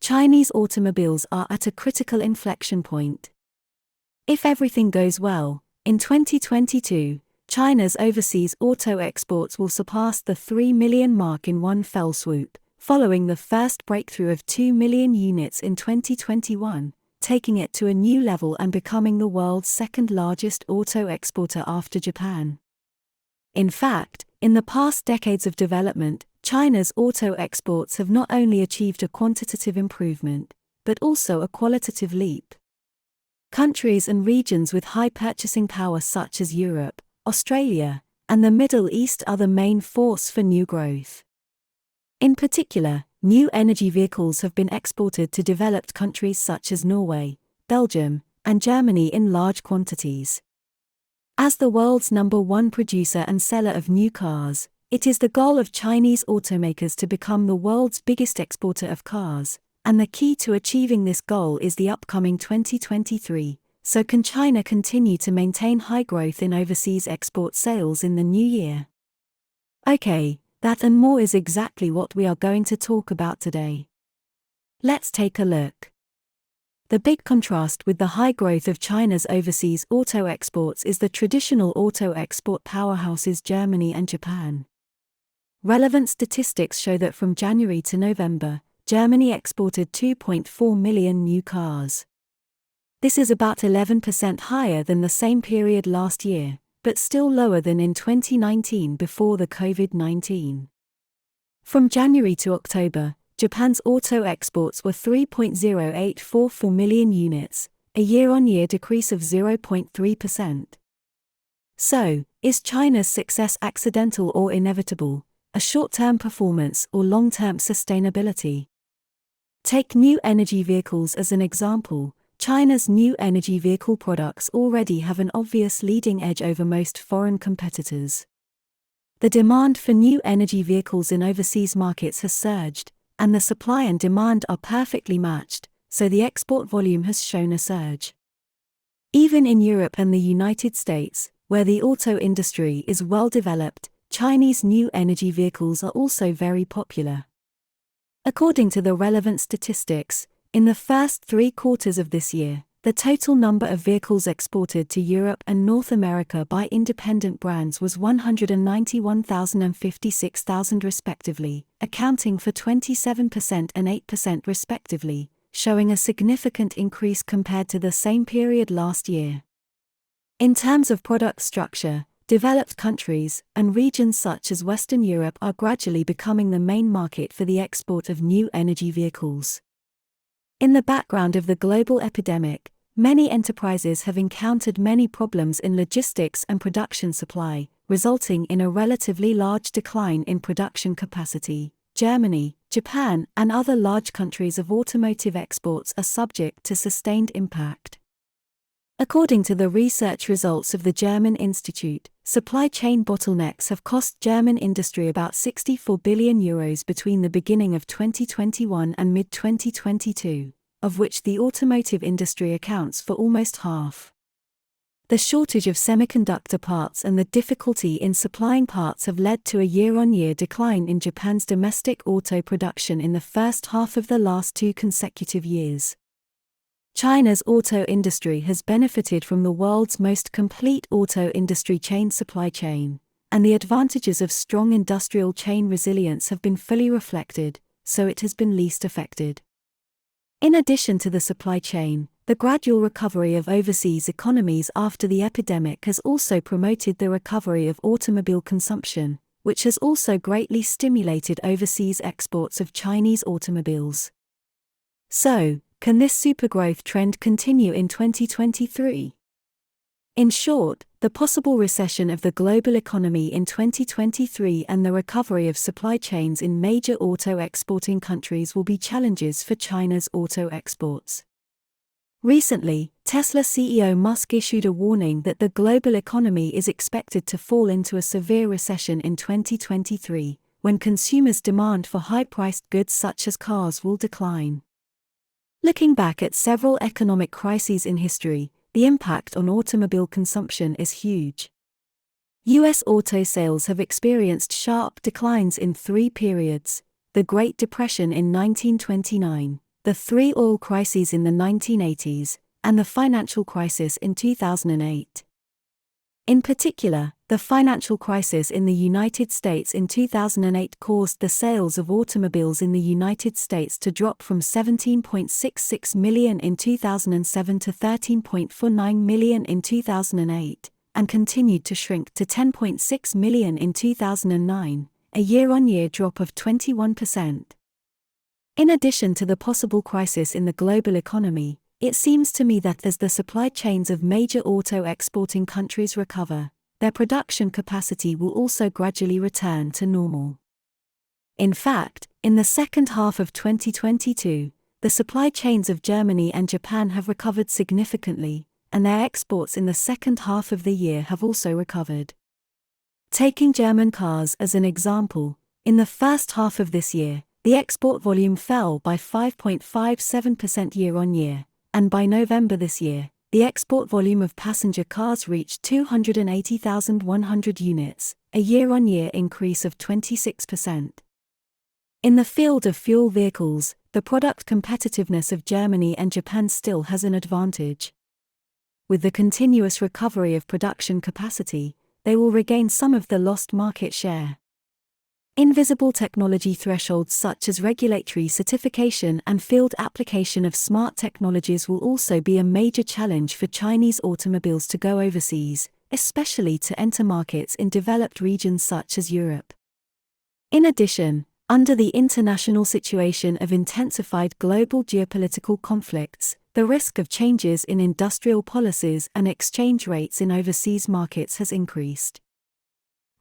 Chinese automobiles are at a critical inflection point. If everything goes well, in 2022, China's overseas auto exports will surpass the 3 million mark in one fell swoop, following the first breakthrough of 2 million units in 2021, taking it to a new level and becoming the world's second largest auto exporter after Japan. In fact, in the past decades of development, China's auto exports have not only achieved a quantitative improvement, but also a qualitative leap. Countries and regions with high purchasing power such as Europe, Australia, and the Middle East are the main force for new growth. In particular, new energy vehicles have been exported to developed countries such as Norway, Belgium, and Germany in large quantities. As the world's #1 producer and seller of new cars, it is the goal of Chinese automakers to become the world's biggest exporter of cars, and the key to achieving this goal is the upcoming 2023. So can China continue to maintain high growth in overseas export sales in the new year? Okay, that and more is exactly what we are going to talk about today. Let's take a look. The big contrast with the high growth of China's overseas auto exports is the traditional auto export powerhouses Germany and Japan. Relevant statistics show that from January to November, Germany exported 2.4 million new cars. This is about 11% higher than the same period last year, but still lower than in 2019 before the COVID-19. From January to October, Japan's auto exports were 3.0844 million units, a year-on-year decrease of 0.3%. So, is China's success accidental or inevitable, a short-term performance or long-term sustainability? Take new energy vehicles as an example. China's new energy vehicle products already have an obvious leading edge over most foreign competitors. The demand for new energy vehicles in overseas markets has surged, and the supply and demand are perfectly matched, so the export volume has shown a surge. Even in Europe and the United States, where the auto industry is well developed, Chinese new energy vehicles are also very popular. According to the relevant statistics, in the first 3 quarters of this year, the total number of vehicles exported to Europe and North America by independent brands was 191,000 and 56,000 respectively, accounting for 27% and 8% respectively, showing a significant increase compared to the same period last year. In terms of product structure, developed countries and regions such as Western Europe are gradually becoming the main market for the export of new energy vehicles. In the background of the global epidemic, many enterprises have encountered many problems in logistics and production supply, resulting in a relatively large decline in production capacity. Germany, Japan, and other large countries of automotive exports are subject to sustained impact. According to the research results of the German Institute, supply chain bottlenecks have cost German industry about €64 billion between the beginning of 2021 and mid-2022, of which the automotive industry accounts for almost half. The shortage of semiconductor parts and the difficulty in supplying parts have led to a year-on-year decline in Japan's domestic auto production in the first half of the last 2 consecutive years. China's auto industry has benefited from the world's most complete auto industry chain supply chain, and the advantages of strong industrial chain resilience have been fully reflected, so it has been least affected. In addition to the supply chain, the gradual recovery of overseas economies after the epidemic has also promoted the recovery of automobile consumption, which has also greatly stimulated overseas exports of Chinese automobiles. So, can this supergrowth trend continue in 2023? In short, the possible recession of the global economy in 2023 and the recovery of supply chains in major auto exporting countries will be challenges for China's auto exports. Recently, Tesla CEO Musk issued a warning that the global economy is expected to fall into a severe recession in 2023, when consumers' demand for high-priced goods such as cars will decline. Looking back at several economic crises in history, the impact on automobile consumption is huge. U.S. auto sales have experienced sharp declines in 3 periods: the Great Depression in 1929, the three oil crises in the 1980s, and the financial crisis in 2008. In particular, the financial crisis in the United States in 2008 caused the sales of automobiles in the United States to drop from 17.66 million in 2007 to 13.49 million in 2008, and continued to shrink to 10.6 million in 2009, a year-on-year drop of 21%. In addition to the possible crisis in the global economy, it seems to me that as the supply chains of major auto-exporting countries recover, their production capacity will also gradually return to normal. In fact, in the second half of 2022, the supply chains of Germany and Japan have recovered significantly, and their exports in the second half of the year have also recovered. Taking German cars as an example, in the first half of this year, the export volume fell by 5.57% year-on-year, and by November this year, the export volume of passenger cars reached 280,100 units, a year-on-year increase of 26%. In the field of fuel vehicles, the product competitiveness of Germany and Japan still has an advantage. With the continuous recovery of production capacity, they will regain some of the lost market share. Invisible technology thresholds such as regulatory certification and field application of smart technologies will also be a major challenge for Chinese automobiles to go overseas, especially to enter markets in developed regions such as Europe. In addition, under the international situation of intensified global geopolitical conflicts, the risk of changes in industrial policies and exchange rates in overseas markets has increased.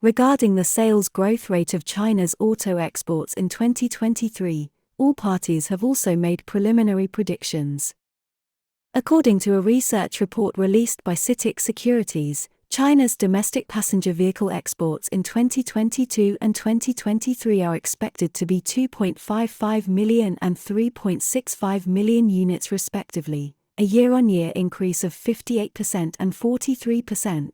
Regarding the sales growth rate of China's auto exports in 2023, all parties have also made preliminary predictions. According to a research report released by CITIC Securities, China's domestic passenger vehicle exports in 2022 and 2023 are expected to be 2.55 million and 3.65 million units respectively, a year-on-year increase of 58% and 43%.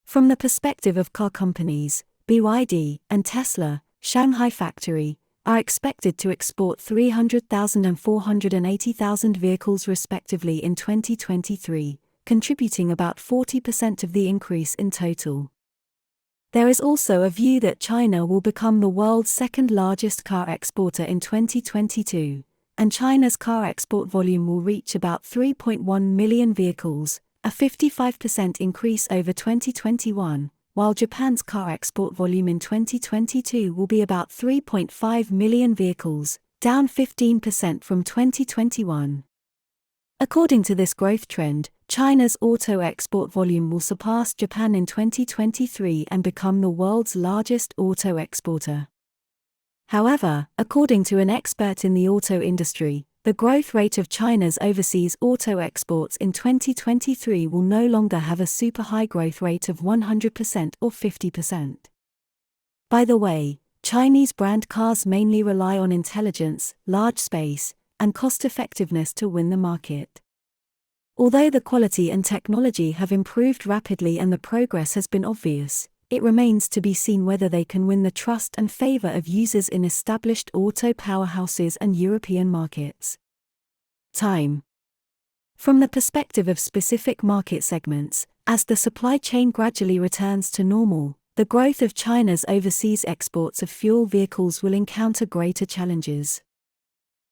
From the perspective of car companies, BYD and Tesla, Shanghai factory, are expected to export 300,000 and 480,000 vehicles respectively in 2023, contributing about 40% of the increase in total. There is also a view that China will become the world's second largest car exporter in 2022, and China's car export volume will reach about 3.1 million vehicles, a 55% increase over 2021, while Japan's car export volume in 2022 will be about 3.5 million vehicles, down 15% from 2021. According to this growth trend, China's auto export volume will surpass Japan in 2023 and become the world's largest auto exporter. However, according to an expert in the auto industry, the growth rate of China's overseas auto exports in 2023 will no longer have a super high growth rate of 100% or 50%. By the way, Chinese brand cars mainly rely on intelligence, large space, and cost-effectiveness to win the market. Although the quality and technology have improved rapidly and the progress has been obvious, it remains to be seen whether they can win the trust and favor of users in established auto powerhouses and European markets. Time. From the perspective of specific market segments, as the supply chain gradually returns to normal, the growth of China's overseas exports of fuel vehicles will encounter greater challenges.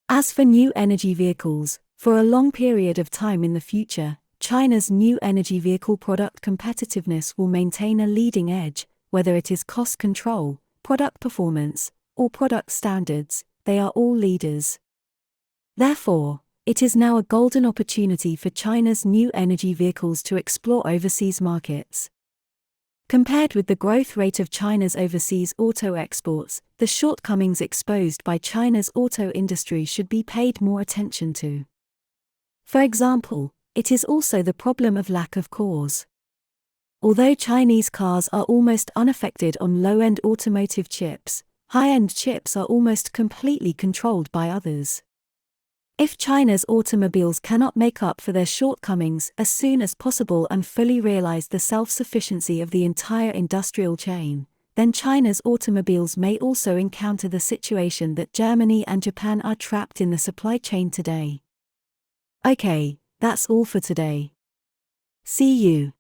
As for new energy vehicles, for a long period of time in the future, China's new energy vehicle product competitiveness will maintain a leading edge, whether it is cost control, product performance, or product standards, they are all leaders. Therefore, it is now a golden opportunity for China's new energy vehicles to explore overseas markets. Compared with the growth rate of China's overseas auto exports, the shortcomings exposed by China's auto industry should be paid more attention to. For example, it is also the problem of lack of cores. Although Chinese cars are almost unaffected on low-end automotive chips, high-end chips are almost completely controlled by others. If China's automobiles cannot make up for their shortcomings as soon as possible and fully realize the self-sufficiency of the entire industrial chain, then China's automobiles may also encounter the situation that Germany and Japan are trapped in the supply chain today. Okay, that's all for today. See you.